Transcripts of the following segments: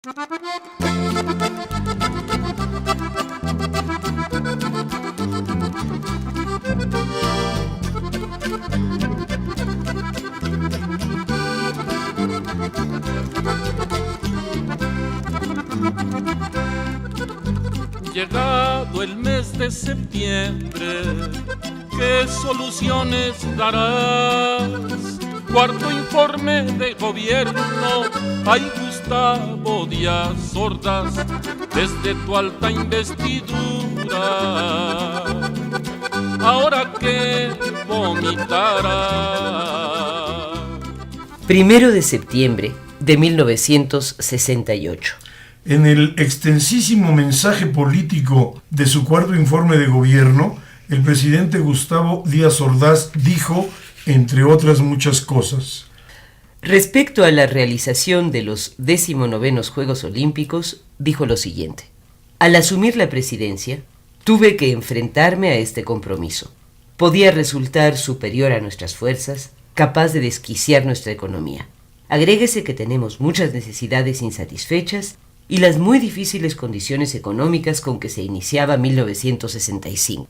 Llegado el mes de septiembre, ¿qué soluciones darás? Cuarto informe de gobierno, ay Gustavo Díaz Ordaz, desde tu alta investidura, ahora que vomitarás. 1 de septiembre de 1968. En el extensísimo mensaje político de su cuarto informe de gobierno, el presidente Gustavo Díaz Ordaz dijo, entre otras muchas cosas: respecto a la realización de los 19º Juegos Olímpicos, dijo lo siguiente: al asumir la presidencia, tuve que enfrentarme a este compromiso. Podía resultar superior a nuestras fuerzas, capaz de desquiciar nuestra economía. Agréguese que tenemos muchas necesidades insatisfechas y las muy difíciles condiciones económicas con que se iniciaba 1965.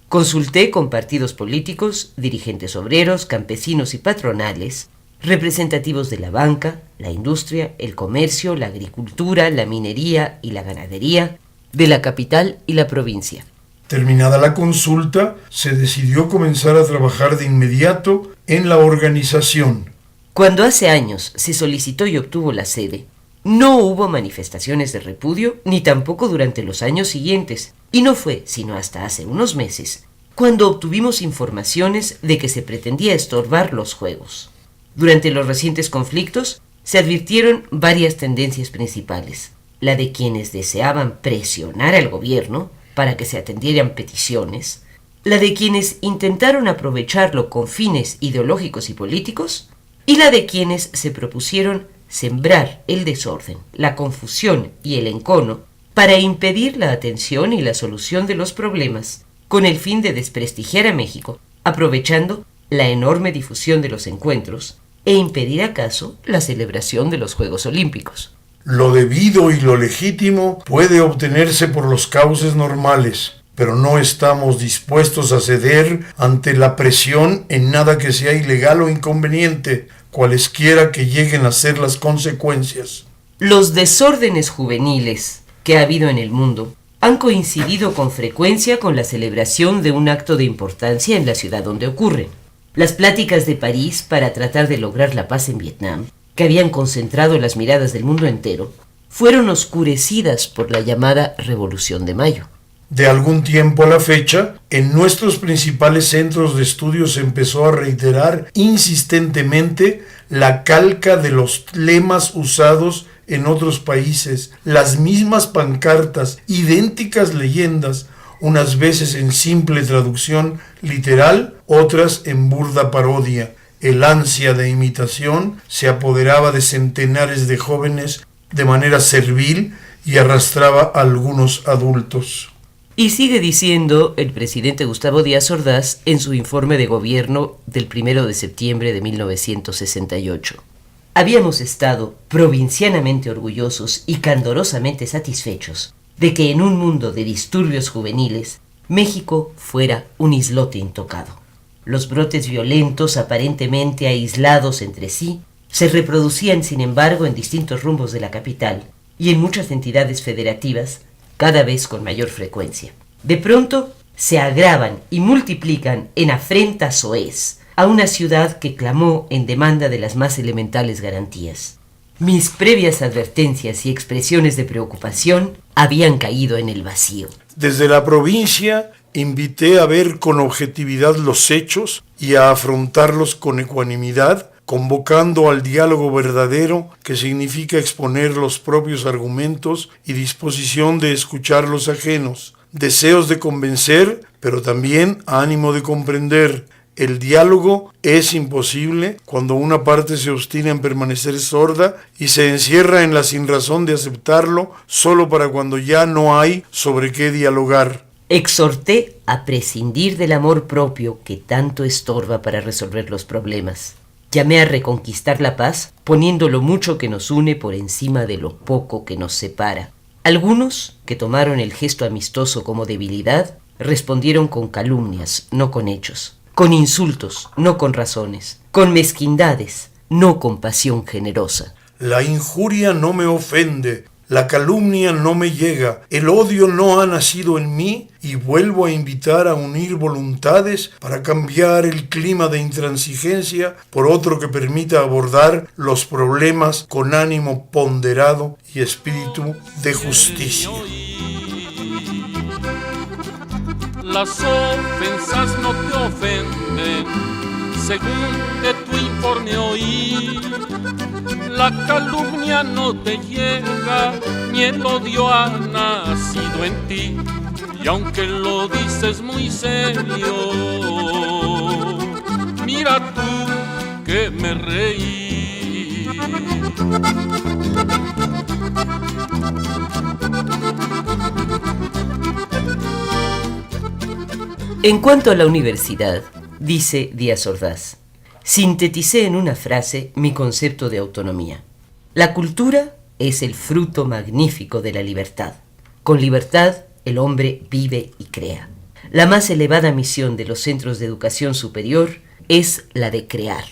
Consulté con partidos políticos, dirigentes obreros, campesinos y patronales, representativos de la banca, la industria, el comercio, la agricultura, la minería y la ganadería, de la capital y la provincia. Terminada la consulta, se decidió comenzar a trabajar de inmediato en la organización. Cuando hace años se solicitó y obtuvo la sede, no hubo manifestaciones de repudio, ni tampoco durante los años siguientes, y no fue sino hasta hace unos meses cuando obtuvimos informaciones de que se pretendía estorbar los Juegos. Durante los recientes conflictos se advirtieron varias tendencias principales: la de quienes deseaban presionar al gobierno para que se atendieran peticiones, la de quienes intentaron aprovecharlo con fines ideológicos y políticos, y la de quienes se propusieron sembrar el desorden, la confusión y el encono para impedir la atención y la solución de los problemas, con el fin de desprestigiar a México, aprovechando la enorme difusión de los encuentros e impedir acaso la celebración de los Juegos Olímpicos. Lo debido y lo legítimo puede obtenerse por los cauces normales, pero no estamos dispuestos a ceder ante la presión en nada que sea ilegal o inconveniente, cualesquiera que lleguen a ser las consecuencias. Los desórdenes juveniles que ha habido en el mundo han coincidido con frecuencia con la celebración de un acto de importancia en la ciudad donde ocurren. Las pláticas de París para tratar de lograr la paz en Vietnam, que habían concentrado las miradas del mundo entero, fueron oscurecidas por la llamada Revolución de Mayo. De algún tiempo a la fecha, en nuestros principales centros de estudios se empezó a reiterar insistentemente la calca de los lemas usados en otros países, las mismas pancartas, idénticas leyendas, unas veces en simple traducción literal, otras en burda parodia. El ansia de imitación se apoderaba de centenares de jóvenes de manera servil y arrastraba a algunos adultos. Y sigue diciendo el presidente Gustavo Díaz Ordaz en su informe de gobierno del 1 de septiembre de 1968. Habíamos estado provincianamente orgullosos y candorosamente satisfechos de que en un mundo de disturbios juveniles, México fuera un islote intocado. Los brotes violentos, aparentemente aislados entre sí, se reproducían sin embargo en distintos rumbos de la capital y en muchas entidades federativas, cada vez con mayor frecuencia. De pronto se agravan y multiplican en afrenta soez a una ciudad que clamó en demanda de las más elementales garantías. Mis previas advertencias y expresiones de preocupación habían caído en el vacío. Desde la provincia invité a ver con objetividad los hechos y a afrontarlos con ecuanimidad, convocando al diálogo verdadero, que significa exponer los propios argumentos y disposición de escuchar los ajenos, deseos de convencer, pero también ánimo de comprender. El diálogo es imposible cuando una parte se obstina en permanecer sorda y se encierra en la sinrazón de aceptarlo solo para cuando ya no hay sobre qué dialogar. Exhorté a prescindir del amor propio que tanto estorba para resolver los problemas. Llamé a reconquistar la paz, poniendo lo mucho que nos une por encima de lo poco que nos separa. Algunos, que tomaron el gesto amistoso como debilidad, respondieron con calumnias, no con hechos, con insultos, no con razones, con mezquindades, no con pasión generosa. La injuria no me ofende, la calumnia no me llega, el odio no ha nacido en mí y vuelvo a invitar a unir voluntades para cambiar el clima de intransigencia por otro que permita abordar los problemas con ánimo ponderado y espíritu de justicia. Las ofensas no te ofenden, según de tu informe oí. La calumnia no te llega, ni el odio ha nacido en ti. Y aunque lo dices muy serio, mira tú que me reí. En cuanto a la universidad, dice Díaz Ordaz, sinteticé en una frase mi concepto de autonomía. La cultura es el fruto magnífico de la libertad. Con libertad, el hombre vive y crea. La más elevada misión de los centros de educación superior es la de crear.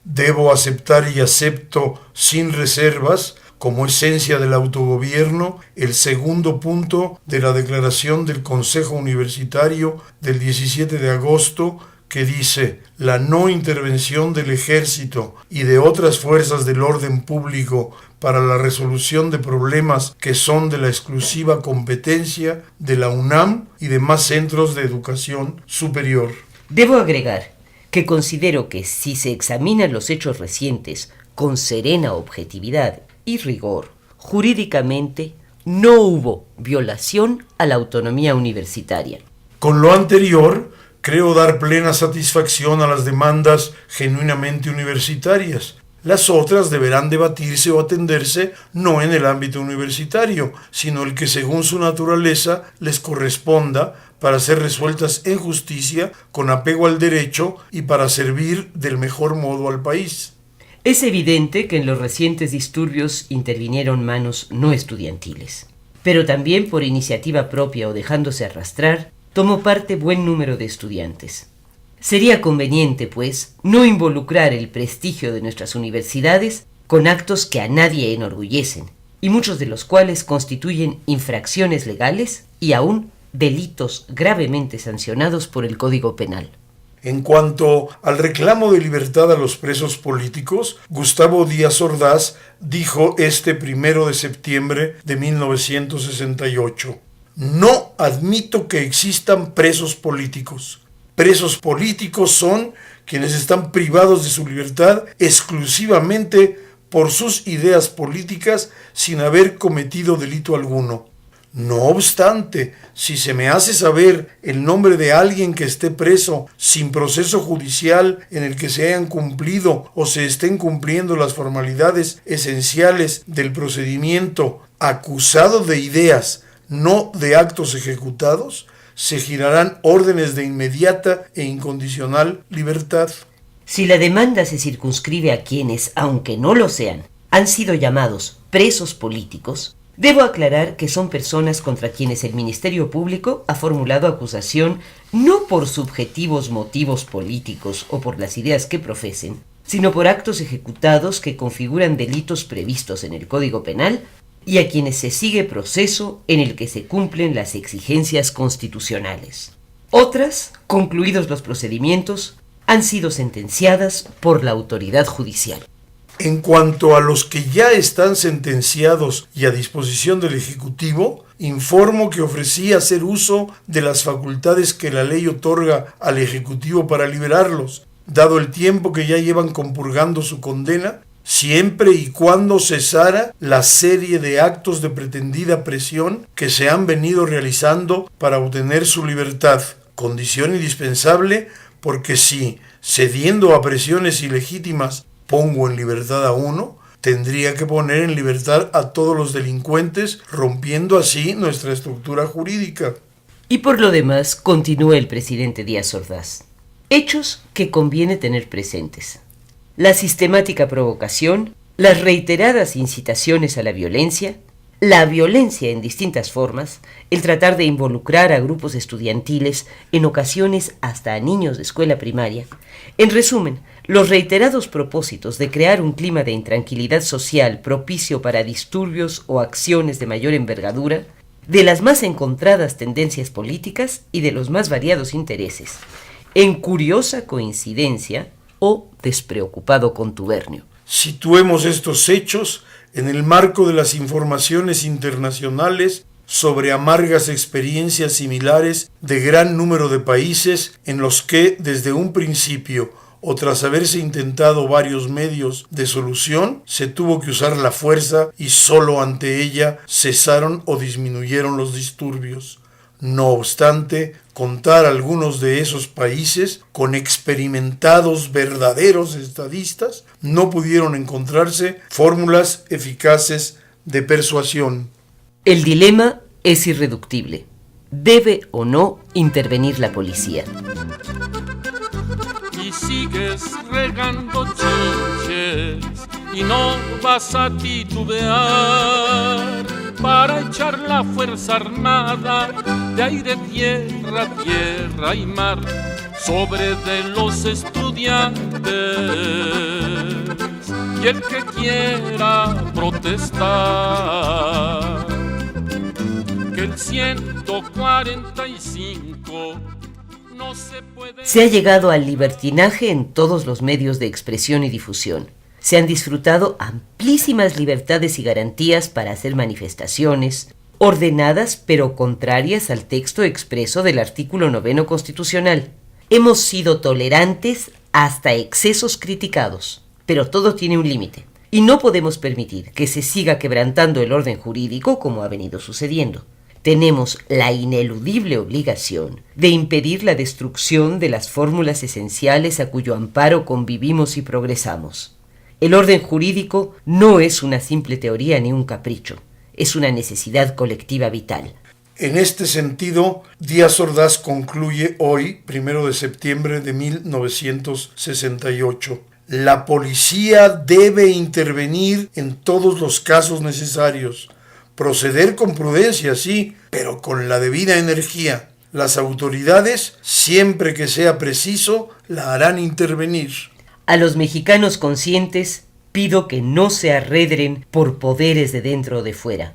Debo aceptar y acepto sin reservas, como esencia del autogobierno, el segundo punto de la Declaración del Consejo Universitario del 17 de agosto, que dice: la no intervención del ejército y de otras fuerzas del orden público para la resolución de problemas que son de la exclusiva competencia de la UNAM y demás centros de educación superior. Debo agregar que considero que si se examinan los hechos recientes con serena objetividad y rigor, jurídicamente no hubo violación a la autonomía universitaria. Con lo anterior, creo dar plena satisfacción a las demandas genuinamente universitarias. Las otras deberán debatirse o atenderse no en el ámbito universitario, sino el que según su naturaleza les corresponda para ser resueltas en justicia, con apego al derecho y para servir del mejor modo al país. Es evidente que en los recientes disturbios intervinieron manos no estudiantiles, pero también por iniciativa propia o dejándose arrastrar, tomó parte buen número de estudiantes. Sería conveniente, pues, no involucrar el prestigio de nuestras universidades con actos que a nadie enorgullecen, y muchos de los cuales constituyen infracciones legales y aún delitos gravemente sancionados por el Código Penal. En cuanto al reclamo de libertad a los presos políticos, Gustavo Díaz Ordaz dijo este 1 de septiembre de 1968: no admito que existan presos políticos. Presos políticos son quienes están privados de su libertad exclusivamente por sus ideas políticas sin haber cometido delito alguno. No obstante, si se me hace saber el nombre de alguien que esté preso sin proceso judicial en el que se hayan cumplido o se estén cumpliendo las formalidades esenciales del procedimiento, acusado de ideas, no de actos ejecutados, se girarán órdenes de inmediata e incondicional libertad. Si la demanda se circunscribe a quienes, aunque no lo sean, han sido llamados presos políticos, debo aclarar que son personas contra quienes el Ministerio Público ha formulado acusación no por subjetivos motivos políticos o por las ideas que profesen, sino por actos ejecutados que configuran delitos previstos en el Código Penal y a quienes se sigue proceso en el que se cumplen las exigencias constitucionales. Otras, concluidos los procedimientos, han sido sentenciadas por la autoridad judicial. En cuanto a los que ya están sentenciados y a disposición del Ejecutivo, informo que ofrecí hacer uso de las facultades que la ley otorga al Ejecutivo para liberarlos, dado el tiempo que ya llevan compurgando su condena, siempre y cuando cesara la serie de actos de pretendida presión que se han venido realizando para obtener su libertad, condición indispensable porque si, cediendo a presiones ilegítimas, pongo en libertad a uno, tendría que poner en libertad a todos los delincuentes, rompiendo así nuestra estructura jurídica. Y por lo demás, continúa el presidente Díaz Ordaz. Hechos que conviene tener presentes. la sistemática provocación, las reiteradas incitaciones a la violencia en distintas formas, el tratar de involucrar a grupos estudiantiles, en ocasiones hasta a niños de escuela primaria. En resumen, los reiterados propósitos de crear un clima de intranquilidad social propicio para disturbios o acciones de mayor envergadura, de las más encontradas tendencias políticas y de los más variados intereses, en curiosa coincidencia o despreocupado contubernio. Situemos estos hechos en el marco de las informaciones internacionales sobre amargas experiencias similares de gran número de países en los que, desde un principio o tras haberse intentado varios medios de solución, se tuvo que usar la fuerza y solo ante ella cesaron o disminuyeron los disturbios. No obstante, contar algunos de esos países con experimentados verdaderos estadistas, no pudieron encontrarse fórmulas eficaces de persuasión. El dilema es irreductible. ¿Debe o no intervenir la policía? Y sigues regando chinches y no vas a titubear para echar la fuerza armada de aire, tierra, tierra y mar sobre de los estudiantes. Y el que quiera protestar, que el 145 no se puede... Se ha llegado al libertinaje en todos los medios de expresión y difusión. Se han disfrutado amplísimas libertades y garantías para hacer manifestaciones, ordenadas pero contrarias al texto expreso del artículo 9 constitucional. Hemos sido tolerantes hasta excesos criticados, pero todo tiene un límite, y no podemos permitir que se siga quebrantando el orden jurídico como ha venido sucediendo. Tenemos la ineludible obligación de impedir la destrucción de las fórmulas esenciales a cuyo amparo convivimos y progresamos. El orden jurídico no es una simple teoría ni un capricho, es una necesidad colectiva vital. En este sentido, Díaz Ordaz concluye hoy, 1 de septiembre de 1968, la policía debe intervenir en todos los casos necesarios, proceder con prudencia, sí, pero con la debida energía. Las autoridades, siempre que sea preciso, la harán intervenir. A los mexicanos conscientes pido que no se arredren por poderes de dentro o de fuera.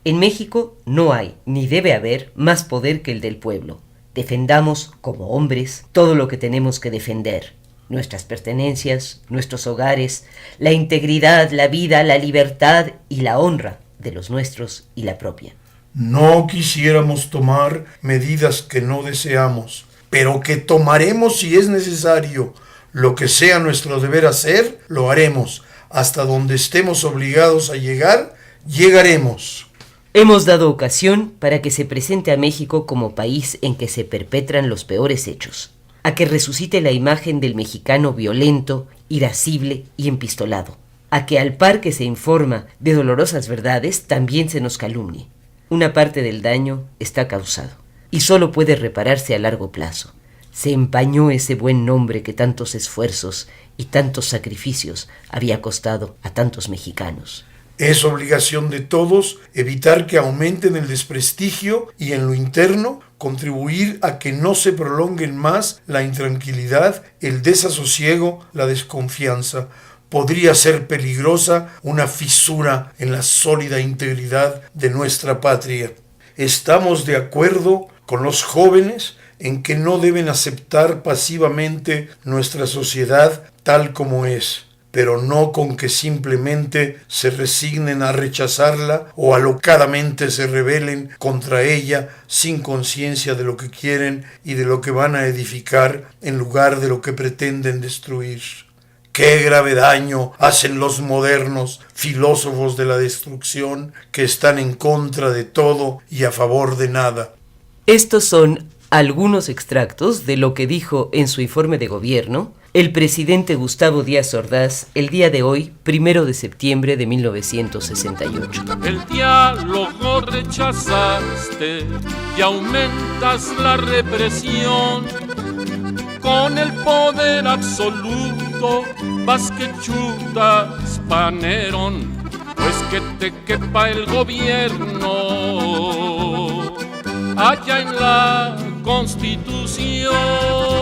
En México no hay, ni debe haber, más poder que el del pueblo. Defendamos, como hombres, todo lo que tenemos que defender. Nuestras pertenencias, nuestros hogares, la integridad, la vida, la libertad y la honra de los nuestros y la propia. No quisiéramos tomar medidas que no deseamos, pero que tomaremos si es necesario. Lo que sea nuestro deber hacer, lo haremos. Hasta donde estemos obligados a llegar, llegaremos. Hemos dado ocasión para que se presente a México como país en que se perpetran los peores hechos, a que resucite la imagen del mexicano violento, irascible y empistolado, a que al par que se informa de dolorosas verdades, también se nos calumnie. Una parte del daño está causado y solo puede repararse a largo plazo. Se empañó ese buen nombre que tantos esfuerzos y tantos sacrificios había costado a tantos mexicanos. Es obligación de todos evitar que aumenten el desprestigio y en lo interno contribuir a que no se prolonguen más la intranquilidad, el desasosiego, la desconfianza. Podría ser peligrosa una fisura en la sólida integridad de nuestra patria. Estamos de acuerdo con los jóvenes en que no deben aceptar pasivamente nuestra sociedad tal como es, pero no con que simplemente se resignen a rechazarla o alocadamente se rebelen contra ella sin conciencia de lo que quieren y de lo que van a edificar en lugar de lo que pretenden destruir. ¡Qué grave daño hacen los modernos filósofos de la destrucción que están en contra de todo y a favor de nada! Estos son algunos extractos de lo que dijo en su informe de gobierno el presidente Gustavo Díaz Ordaz el día de hoy, 1 de septiembre de 1968. El diálogo rechazaste y aumentas la represión con el poder absoluto México vas que chutas panerón, pues que te quepa el gobierno allá en la Constitución.